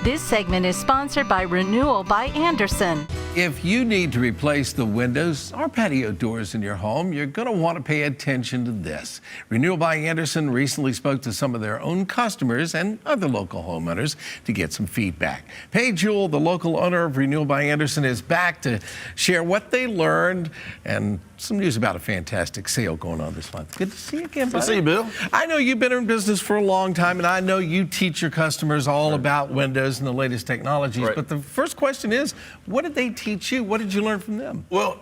This segment is sponsored by Renewal by Andersen. If you need to replace the windows or patio doors in your home, you're going to want to pay attention to this. Renewal by Andersen recently spoke to some of their own customers and other local homeowners to get some feedback. Paige Jewell, the local owner of Renewal by Andersen, is back to share what they learned and some news about a fantastic sale going on this month. Good to see you again, buddy. Good to see you, Bill. I know you've been in business for a long time, and I know you teach your customers all about windows and the latest technologies. Right. But the first question is, what did they teach you? What did you learn from them? Well,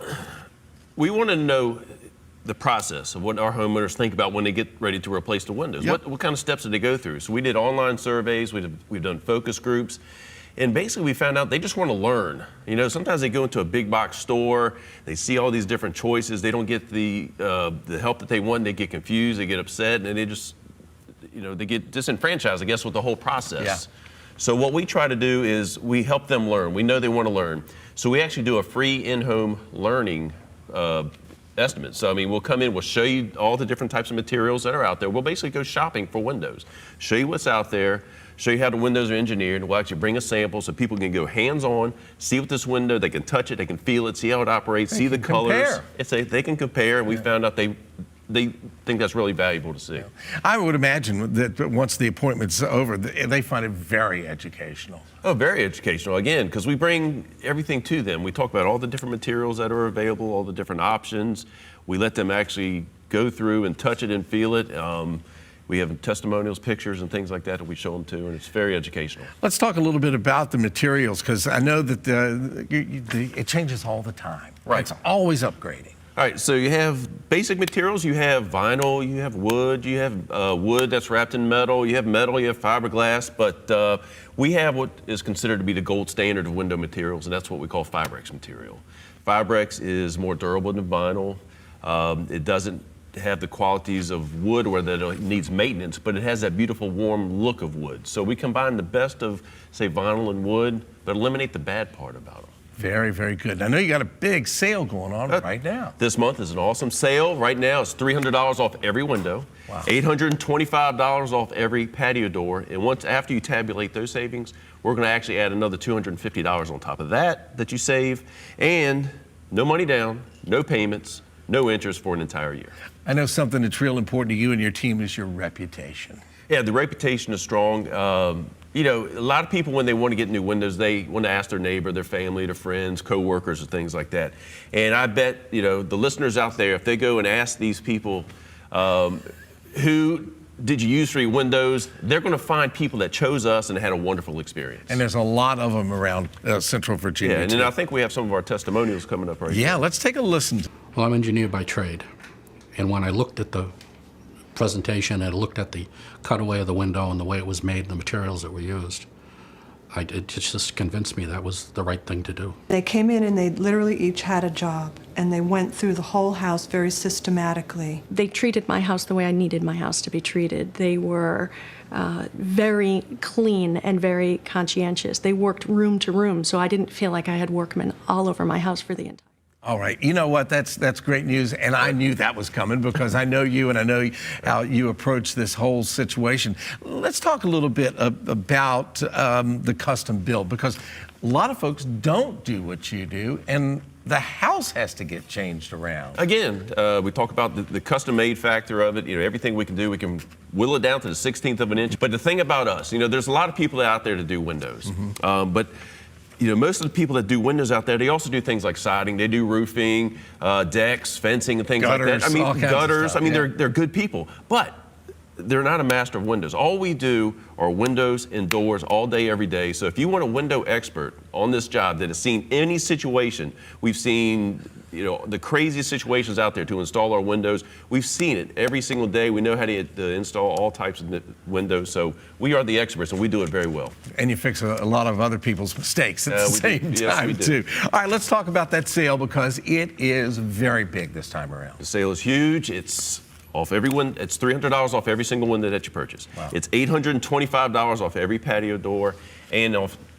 we want to know the process of what our homeowners think about when they get ready to replace the windows. Yep. What kind of steps did they go through? So we did online surveys, we've done focus groups, and basically we found out they just want to learn. You know, sometimes they go into a big box store, they see all these different choices, they don't get the help that they want, they get confused, they get upset, and they just, you know, they get disenfranchised, I guess, with the whole process. Yeah. So what we try to do is we help them learn. We know they want to learn. So we actually do a free in-home learning estimate. So, I mean, we'll come in, we'll show you all the different types of materials that are out there. We'll basically go shopping for windows, show you what's out there, show you how the windows are engineered. We'll actually bring a sample so people can go hands-on, see what this window, they can touch it, they can feel it, see how it operates, see the colors. They can compare, and we found out they think that's really valuable to see. I would imagine that once the appointment's over, they find it very educational. Oh, very educational, again, because we bring everything to them. We talk about all the different materials that are available, all the different options. We let them actually go through and touch it and feel it. We have testimonials, pictures, and things like that we show them to, and it's very educational. Let's talk a little bit about the materials, because I know that it changes all the time. Right. It's always upgrading. All right, so you have basic materials. You have vinyl, you have wood, you have wood that's wrapped in metal, you have fiberglass, but we have what is considered to be the gold standard of window materials, and that's what we call Fibrex material. Fibrex is more durable than vinyl. It doesn't have the qualities of wood where that it needs maintenance, but it has that beautiful warm look of wood. So we combine the best of, say, vinyl and wood, but eliminate the bad part about them. Very, very good. I know you got a big sale going on right now. This month is an awesome sale. Right now it's $300 off every window, wow. $825 off every patio door, and after you tabulate those savings, we're going to actually add another $250 on top of that you save, and no money down, no payments, no interest for an entire year. I know something that's real important to you and your team is your reputation. Yeah, the reputation is strong. You know, a lot of people, when they want to get new windows, they want to ask their neighbor, their family, their friends, co-workers, or things like that. And I bet, you know, the listeners out there, if they go and ask these people, who did you use for your windows, they're going to find people that chose us and had a wonderful experience. And there's a lot of them around Central Virginia. Yeah, and then I think we have some of our testimonials coming up right now. Yeah, let's take a listen. Well, I'm an engineer by trade, and when I looked at the presentation and looked at the cutaway of the window and the way it was made and the materials that were used, it just convinced me that was the right thing to do. They came in and they literally each had a job, and they went through the whole house very systematically. They treated my house the way I needed my house to be treated. They were very clean and very conscientious. They worked room to room, so I didn't feel like I had workmen all over my house for the entire. All right, you know what, that's great news, and I knew that was coming because I know you and I know how you approach this whole situation. Let's talk a little bit about the custom build, because a lot of folks don't do what you do, and the house has to get changed around. Again, we talk about the custom-made factor of it. You know, everything we can do, we can whittle it down to the 16th of an inch. But the thing about us, you know, there's a lot of people out there to do windows, but you know, most of the people that do windows out there, they also do things like siding, they do roofing, decks, fencing, and things gutters, like that. I mean, all kinds gutters, of stuff, I mean, yeah. they're good people, but they're not a master of windows. All we do are windows and doors all day, every day. So if you want a window expert on this job that has seen any situation, we've seen, you know, the craziest situations out there to install our windows. We've seen it every single day. We know how to install all types of windows. So we are the experts, and we do it very well. And you fix a lot of other people's mistakes at the same time, too. All right, let's talk about that sale, because it is very big this time around. The sale is huge. It's off every window. It's $300 off every single window that you purchase. Wow. It's $825 off every patio door, and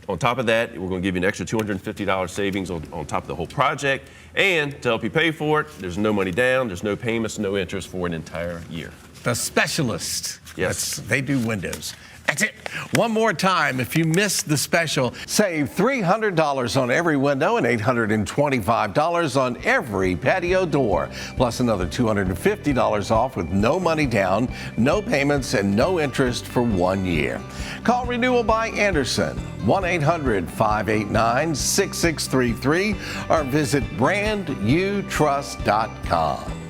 on top of that, we're going to give you an extra $250 savings on top of the whole project. And to help you pay for it, there's no money down, there's no payments, no interest for an entire year. The specialist. Yes. They do windows. That's it. One more time, if you missed the special, save $300 on every window and $825 on every patio door, plus another $250 off with no money down, no payments, and no interest for 1 year. Call Renewal by Andersen, 1-800-589-6633, or visit brandyoutrust.com.